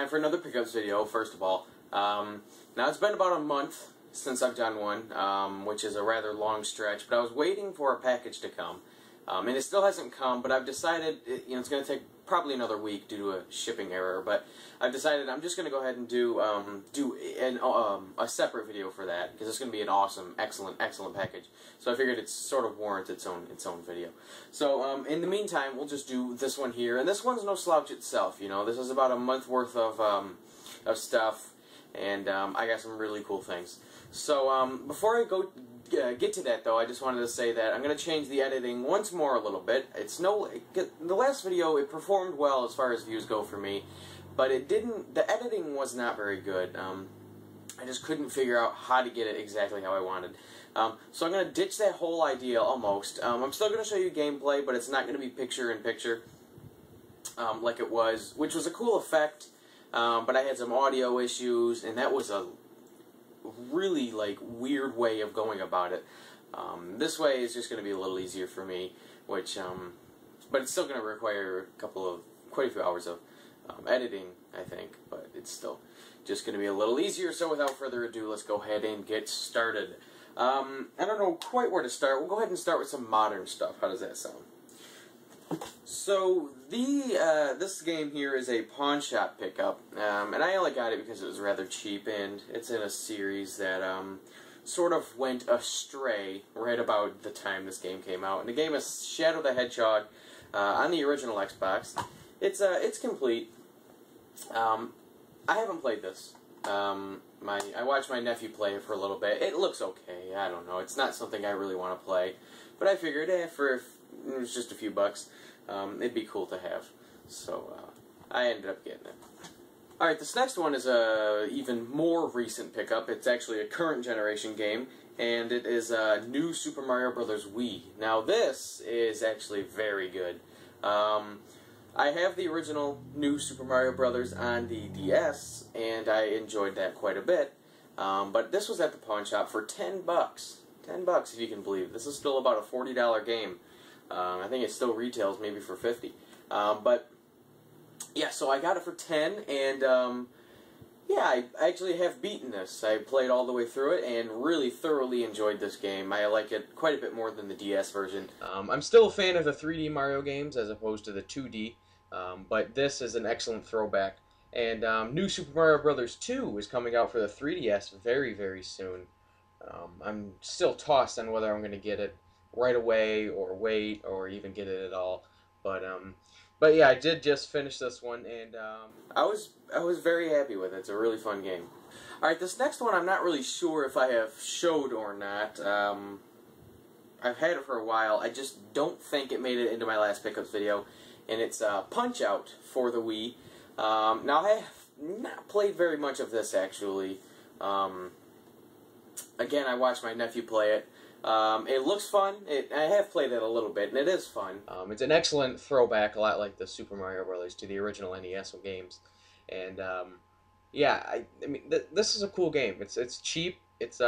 time for another pickups video, first of all. Now it's been about a month since I've done one, which is a rather long stretch, but I was waiting for a package to come. And it still hasn't come, but I've decided, it's going to take probably another week due to a shipping error, but I've decided I'm just going to go ahead and do a separate video for that, because it's going to be an awesome, excellent package. So I figured it sort of warrants its own video. So in the meantime, we'll just do this one here, and this one's no slouch itself. This is about a month worth of stuff, and I got some really cool things. So before I get to that, though, I just wanted to say that I'm going to change the editing once more a little bit. The last video, it performed well as far as views go for me, but the editing was not very good. I just couldn't figure out how to get it exactly how I wanted. So I'm going to ditch that whole idea almost. I'm still going to show you gameplay, but it's not going to be picture-in-picture like it was, which was a cool effect, but I had some audio issues, and that was a really weird way of going about it. This way is just going to be a little easier for me, but it's still going to require quite a few hours of editing, I think, but it's still just going to be a little easier. So without further ado, let's go ahead and get started. I don't know quite where to start. We'll go ahead and start with some modern stuff. How does that sound? So this game here is a pawn shop pickup, and I only got it because it was rather cheap, and it's in a series that sort of went astray right about the time this game came out. And the game is Shadow the Hedgehog on the original Xbox. It's complete. I haven't played this. I watched my nephew play it for a little bit. It looks okay. I don't know. It's not something I really want to play, but I figured, if it was just a few bucks, it'd be cool to have. So I ended up getting it. Alright, this next one is a even more recent pickup. It's actually a current generation game, and it is New Super Mario Bros. Wii. Now this is actually very good. I have the original New Super Mario Bros. On the DS, and I enjoyed that quite a bit. But this was at the pawn shop for 10 bucks. 10 bucks, if you can believe it. This is still about a $40 game. I think it still retails maybe for 50. But yeah, so I got it for 10, and yeah, I actually have beaten this. I played all the way through it and really thoroughly enjoyed this game. I like it quite a bit more than the DS version. I'm still a fan of the 3D Mario games as opposed to the 2D, but this is an excellent throwback. And New Super Mario Bros. 2 is coming out for the 3DS very, very soon. I'm still tossed on whether I'm going to get it right away or wait or even get it at all. But yeah, I did just finish this one, and I was very happy with it. It's a really fun game. All right, this next one I'm not really sure if I have showed or not. I've had it for a while. I just don't think it made it into my last pickups video, and it's Punch-Out for the Wii. Now I have not played very much of this actually. Again, I watched my nephew play it. It looks fun. I have played it a little bit, and it is fun. It's an excellent throwback, a lot like the Super Mario Bros. To the original NES games. And yeah, I mean, this is a cool game. It's cheap. It's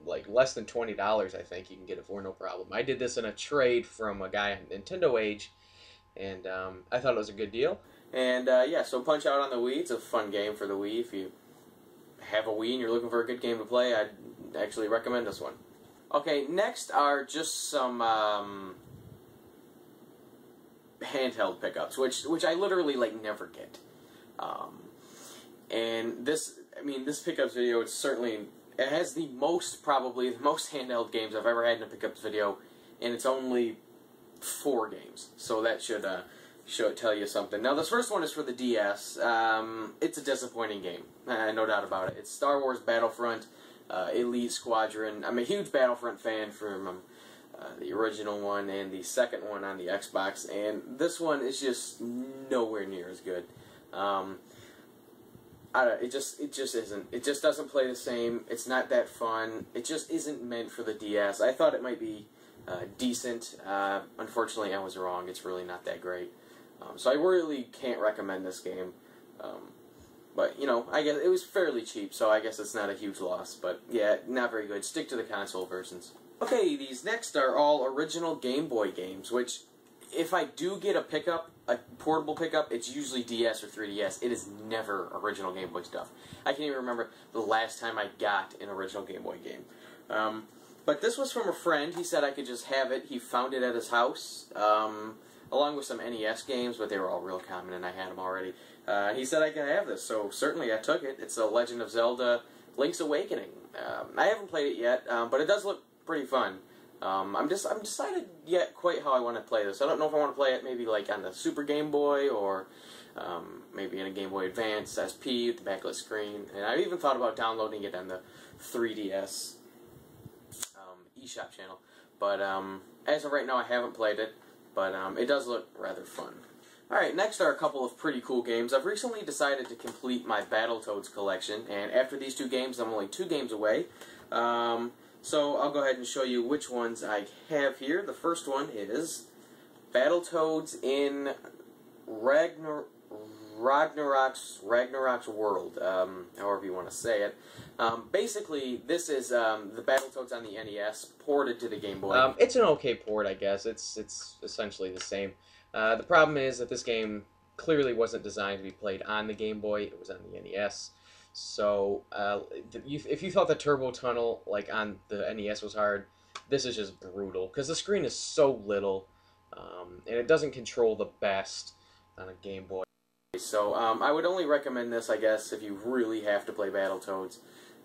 like less than $20, I think you can get it for no problem. I did this in a trade from a guy on Nintendo Age, and I thought it was a good deal. And yeah, so Punch Out on the Wii. It's a fun game for the Wii. If you have a Wii and you're looking for a good game to play, I'd actually recommend this one. Okay, next are just some handheld pickups, which I literally never get. And this pickups video, it has probably the most handheld games I've ever had in a pickups video, and it's only 4 games, so that should tell you something. Now, this first one is for the DS. It's a disappointing game, no doubt about it. It's Star Wars Battlefront Elite Squadron. I'm a huge Battlefront fan from the original one and the second one on the Xbox, and this one is just nowhere near as good. It just isn't. It just doesn't play the same. It's not that fun. It just isn't meant for the DS. I thought it might be decent. Unfortunately, I was wrong. It's really not that great. So I really can't recommend this game. But, I guess it was fairly cheap, so I guess it's not a huge loss. But, yeah, not very good. Stick to the console versions. Okay, these next are all original Game Boy games, which if I do get a pickup, a portable pickup, it's usually DS or 3DS. It is never original Game Boy stuff. I can't even remember the last time I got an original Game Boy game. But this was from a friend. He said I could just have it. He found it at his house, along with some NES games, but they were all real common, and I had them already. He said I could have this, so certainly I took it. It's a Legend of Zelda Link's Awakening. I haven't played it yet, but it does look pretty fun. I'm decided yet quite how I want to play this. I don't know if I want to play it maybe like on the Super Game Boy or maybe in a Game Boy Advance SP with the backlit screen. And I've even thought about downloading it on the 3DS eShop channel. But as of right now, I haven't played it. But it does look rather fun. Alright, next are a couple of pretty cool games. I've recently decided to complete my Battletoads collection, and after these 2 games, I'm only 2 games away. So I'll go ahead and show you which ones I have here. The first one is Battletoads in Ragnarok's World, however you want to say it. Basically, this is the Battletoads on the NES ported to the Game Boy. It's an okay port, I guess. It's essentially the same. The problem is that this game clearly wasn't designed to be played on the Game Boy. It was on the NES. So, if you thought the Turbo Tunnel, like, on the NES was hard, this is just brutal. Because the screen is so little, and it doesn't control the best on a Game Boy. So, I would only recommend this, I guess, if you really have to play Battletoads.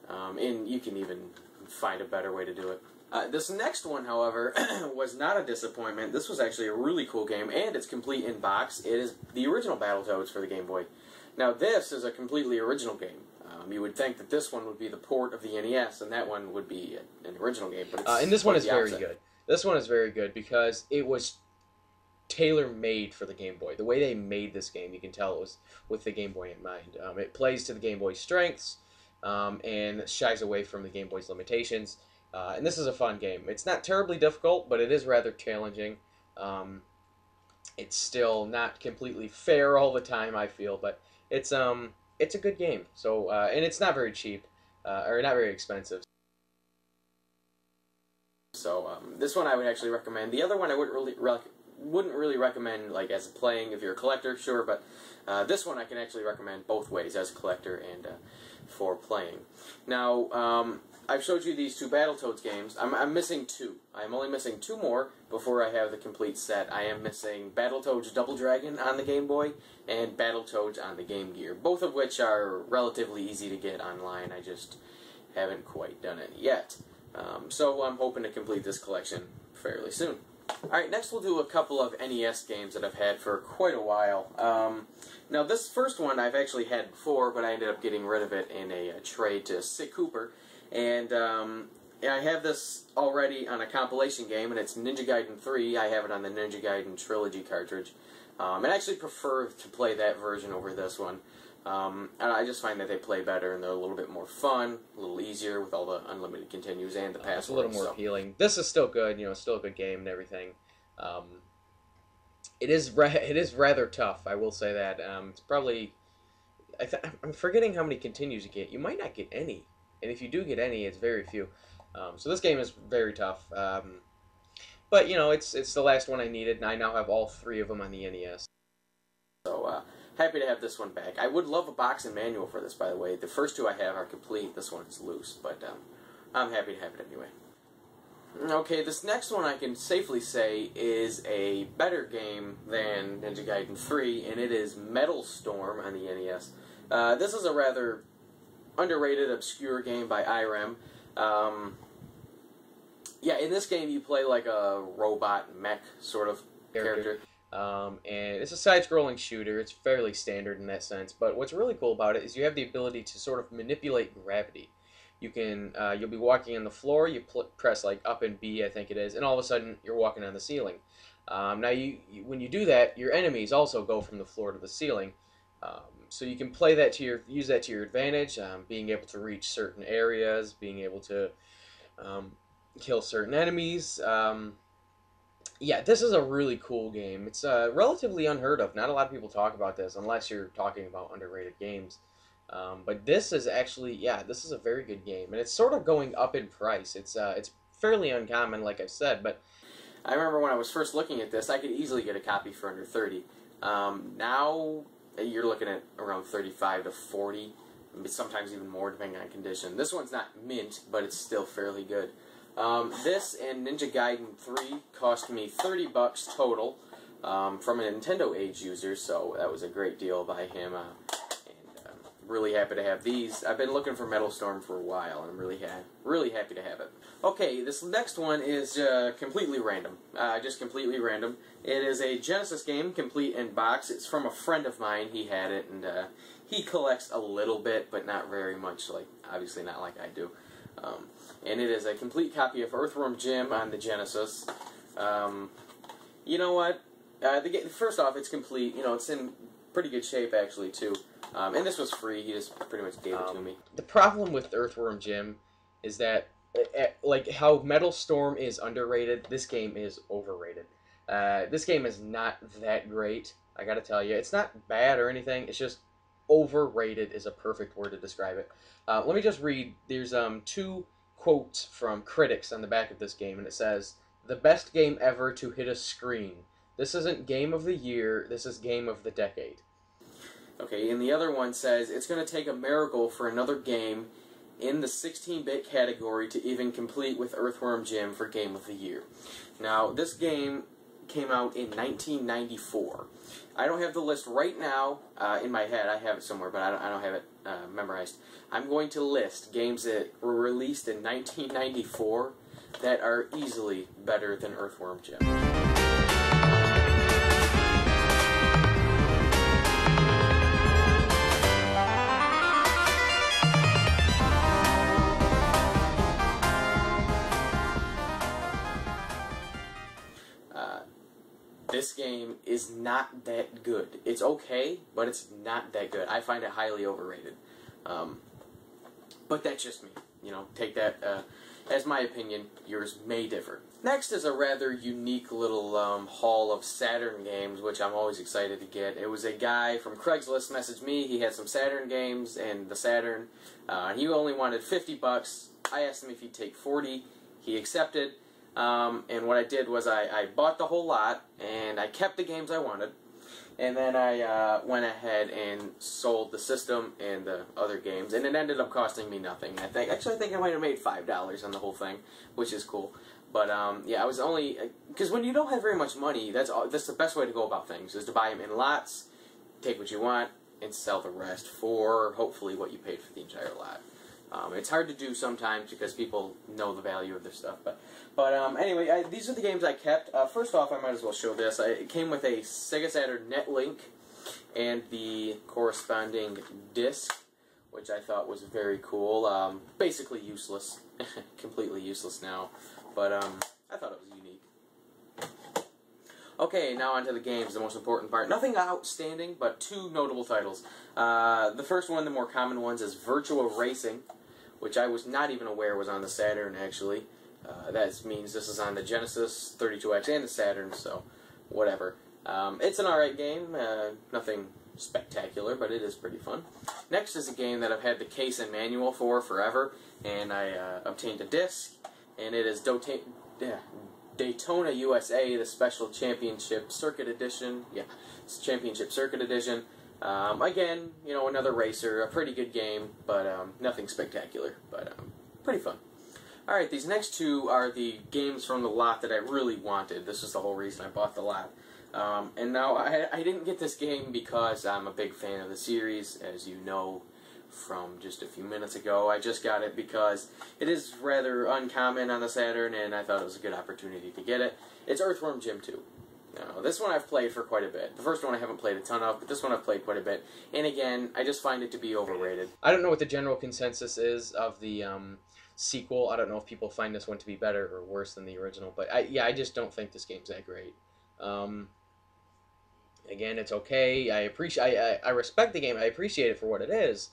And you can even find a better way to do it. This next one, however, was not a disappointment. This was actually a really cool game, and it's complete in box. It is the original Battletoads for the Game Boy. Now, this is a completely original game. You would think that this one would be the port of the NES, and that one would be an original game. But it's and this one is very good. This one is very good because it was tailor-made for the Game Boy. The way they made this game, you can tell it was with the Game Boy in mind. It plays to the Game Boy's strengths and shies away from the Game Boy's limitations. And this is a fun game. It's not terribly difficult, but it is rather challenging. It's still not completely fair all the time, I feel, but it's a good game. So and it's not very cheap or not very expensive. So this one I would actually recommend. The other one I wouldn't really recommend like as playing if you're a collector, sure, but this one I can actually recommend both ways as a collector and for playing. Now I've showed you these 2 Battletoads games. I'm missing 2. I'm only missing 2 more before I have the complete set. I am missing Battletoads Double Dragon on the Game Boy and Battletoads on the Game Gear, both of which are relatively easy to get online. I just haven't quite done it yet. So I'm hoping to complete this collection fairly soon. Alright, next we'll do a couple of NES games that I've had for quite a while. Now this first one I've actually had before, but I ended up getting rid of it in a trade to Sick Cooper. And I have this already on a compilation game, and it's Ninja Gaiden 3. I have it on the Ninja Gaiden Trilogy cartridge. And I actually prefer to play that version over this one. And I just find that they play better, and they're a little bit more fun, a little easier with all the unlimited continues and the passwords. It's a little more appealing. This is still good, you know, still a good game and everything. It is rather tough, I will say that. It's probably... I'm forgetting how many continues you get. You might not get any. And if you do get any, it's very few. So this game is very tough. But, you know, it's the last one I needed, and I now have all 3 of them on the NES. So, happy to have this one back. I would love a box and manual for this, by the way. The first 2 I have are complete. This one is loose, but I'm happy to have it anyway. Okay, this next one I can safely say is a better game than Ninja Gaiden 3, and it is Metal Storm on the NES. This is a rather underrated, obscure game by IREM. Yeah, in this game you play like a robot mech sort of character. And it's a side-scrolling shooter. It's fairly standard in that sense. But what's really cool about it is you have the ability to sort of manipulate gravity. You can, you'll be walking on the floor. You press like up and B, I think it is, and all of a sudden you're walking on the ceiling. Now, when you do that, your enemies also go from the floor to the ceiling. So you can play that to use that to your advantage, being able to reach certain areas, being able to kill certain enemies. Yeah, this is a really cool game. It's relatively unheard of. Not a lot of people talk about this unless you're talking about underrated games. But this is actually, yeah, this is a very good game, and it's sort of going up in price. It's fairly uncommon, like I said, but I remember when I was first looking at this, I could easily get a copy for under 30. Now you're looking at around 35 to 40, sometimes even more depending on condition. This one's not mint, but it's still fairly good. This and Ninja Gaiden 3 cost me $30 total from a Nintendo Age user, so that was a great deal by him. Really happy to have these. I've been looking for Metal Storm for a while, and I'm really happy to have it. Okay, this next one is completely random. Just completely random. It is a Genesis game, complete in box. It's from a friend of mine. He had it, and he collects a little bit, but not very much. Like obviously not like I do. And it is a complete copy of Earthworm Jim on the Genesis. You know what? First off, it's complete. You know, it's in pretty good shape actually too. And this was free. He just pretty much gave it to me. The problem with Earthworm Jim is that, like how Metal Storm is underrated, this game is overrated. This game is not that great, I gotta tell you. It's not bad or anything. It's just overrated is a perfect word to describe it. Let me just read. There's 2 quotes from critics on the back of this game, and it says, "The best game ever to hit a screen. This isn't game of the year. This is game of the decade." Okay, and the other one says, "It's going to take a miracle for another game in the 16-bit category to even complete with Earthworm Jim for Game of the Year." Now, this game came out in 1994. I don't have the list right now in my head. I have it somewhere, but I don't have it memorized. I'm going to list games that were released in 1994 that are easily better than Earthworm Jim. This game is not that good. It's okay, but it's not that good. I find it highly overrated. But that's just me. You know, take that as my opinion. Yours may differ. Next is a rather unique little haul of Saturn games, which I'm always excited to get. It was a guy from Craigslist messaged me. He had some Saturn games and the Saturn. He only wanted $50. I asked him if he'd take 40. He accepted. And what I did was I bought the whole lot, and I kept the games I wanted, and then I went ahead and sold the system and the other games, and it ended up costing me nothing. I think I might have made $5 on the whole thing, which is cool. But yeah, I was only because when you don't have very much money, that's the best way to go about things is to buy them in lots, take what you want, and sell the rest for hopefully what you paid for the entire lot. It's hard to do sometimes because people know the value of their stuff. But anyway, these are the games I kept. First off, I might as well show this. It came with a Sega Saturn Netlink and the corresponding disc, which I thought was very cool. Basically useless. Completely useless now. But I thought it was unique. Okay, now onto the games, the most important part. Nothing outstanding, but 2 notable titles. The first one, the more common ones, is Virtua Racing, which I was not even aware was on the Saturn, actually. That means this is on the Genesis, 32X, and the Saturn, so whatever. It's an alright game, nothing spectacular, but it is pretty fun. Next is a game that I've had the case and manual for forever, and I obtained a disc, and it is Daytona USA, the Special Championship Circuit Edition. Yeah, it's Championship Circuit Edition. Again, you know, another racer, a pretty good game, but nothing spectacular, but pretty fun. Alright, these next 2 are the games from the lot that I really wanted. This is the whole reason I bought the lot. And now, I didn't get this game because I'm a big fan of the series, as you know from just a few minutes ago. I just got it because it is rather uncommon on the Saturn, and I thought it was a good opportunity to get it. It's Earthworm Jim 2. Now, this one I've played for quite a bit. The first one I haven't played a ton of, but this one I've played quite a bit. And again, I just find it to be overrated. I don't know what the general consensus is of the sequel. I don't know if people find this one to be better or worse than the original, but I just don't think this game's that great. Again, it's okay. I respect the game. I appreciate it for what it is.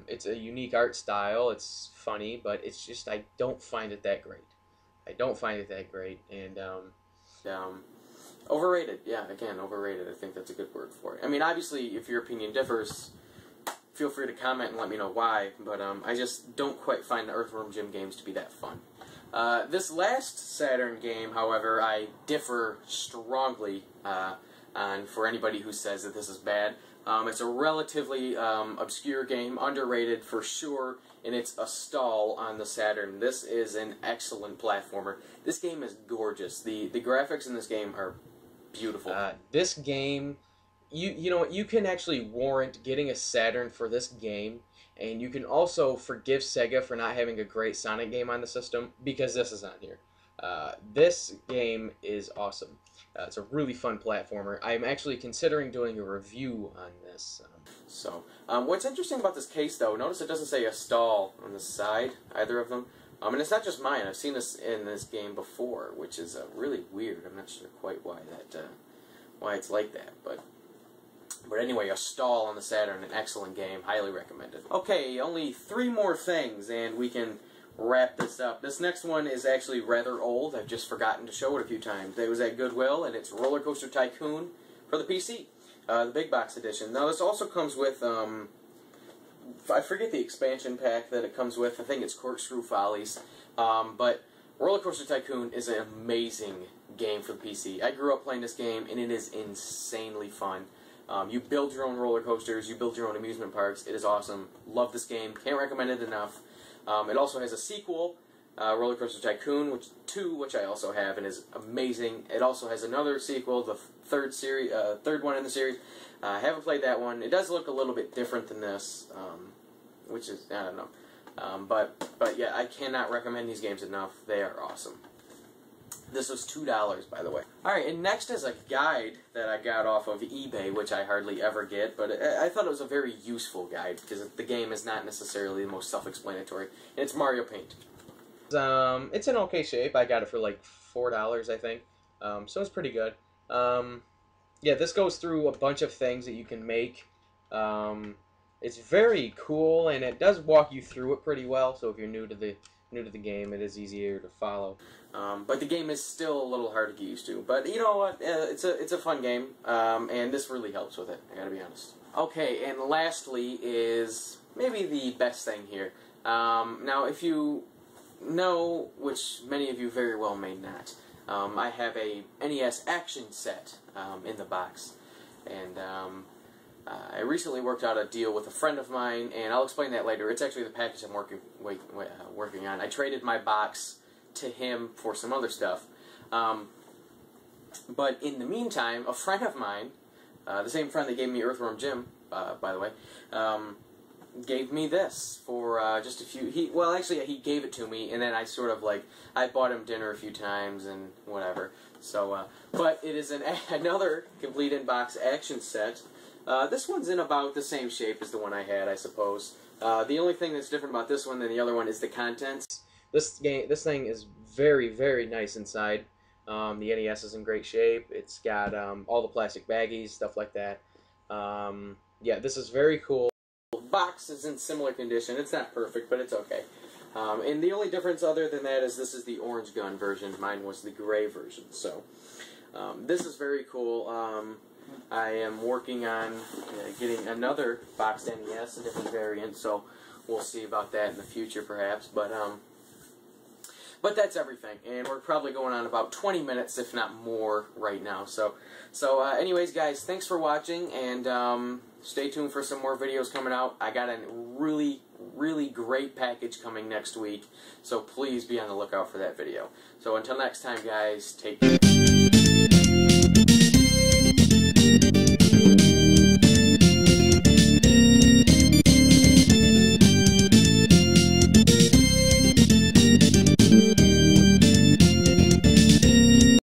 It's a unique art style. It's funny, but it's just I don't find it that great. I don't find it that great, and overrated. Yeah, again, overrated. I think that's a good word for it. I mean, obviously, if your opinion differs, feel free to comment and let me know why, but I just don't quite find the Earthworm Jim games to be that fun. This last Saturn game, however, I differ strongly on for anybody who says that this is bad. It's a relatively obscure game, underrated for sure, and it's a stall on the Saturn. This is an excellent platformer. This game is gorgeous. The graphics in this game are beautiful. This game, you know what, you can actually warrant getting a Saturn for this game, and you can also forgive Sega for not having a great Sonic game on the system, because this is on here. This game is awesome. It's a really fun platformer. I'm actually considering doing a review on this. What's interesting about this case, though, notice it doesn't say a stall on the side, either of them. And it's not just mine. I've seen this in this game before, which is really weird. I'm not sure quite why it's like that, but anyway, a stall on the Saturn, an excellent game, highly recommended. Okay, only 3 more things, and we can wrap this up. This next one is actually rather old. I've just forgotten to show it a few times. It was at Goodwill, and it's Roller Coaster Tycoon for the PC, the big box edition. Now, this also comes with, I forget the expansion pack that it comes with. I think it's Corkscrew Follies. But Roller Coaster Tycoon is an amazing game for the PC. I grew up playing this game, and it is insanely fun. You build your own roller coasters, you build your own amusement parks. It is awesome. Love this game. Can't recommend it enough. It also has a sequel, Roller Coaster Tycoon 2, which I also have, and is amazing. It also has another sequel, the third one in the series. I haven't played that one. It does look a little bit different than this, which is, I don't know. But yeah, I cannot recommend these games enough. They are awesome. This was $2, by the way. Alright, and next is a guide that I got off of eBay, which I hardly ever get, but I thought it was a very useful guide, because the game is not necessarily the most self-explanatory. And it's Mario Paint. It's in okay shape. I got it for like $4, I think. So it's pretty good. Yeah, this goes through a bunch of things that you can make. It's very cool, and it does walk you through it pretty well, so if you're new to the game, it is easier to follow. But the game is still a little hard to get used to. But you know what? It's a fun game, and this really helps with it. I gotta be honest. Okay, and lastly is maybe the best thing here. Now, if you know, which many of you very well may not, I have a NES action set in the box, and I recently worked out a deal with a friend of mine, and I'll explain that later. It's actually the package I'm working on. I traded my box to him for some other stuff. But in the meantime, a friend of mine, the same friend that gave me Earthworm Jim, by the way, gave me this for just a few... he gave it to me, and then I sort of, I bought him dinner a few times and whatever. So, but it is another complete in-box action set. This one's in about the same shape as the one I had, I suppose. The only thing that's different about this one than the other one is the contents. This thing is very, very nice inside. The NES is in great shape. It's got all the plastic baggies, stuff like that. Yeah, this is very cool. The box is in similar condition. It's not perfect, but it's okay. And the only difference other than that is this is the orange gun version. Mine was the gray version. So this is very cool. I am working on getting another boxed NES, a different variant, so we'll see about that in the future, perhaps. But that's everything, and we're probably going on about 20 minutes, if not more, right now. So anyways, guys, thanks for watching, and stay tuned for some more videos coming out. I got a really, really great package coming next week, so please be on the lookout for that video. So until next time, guys, take care.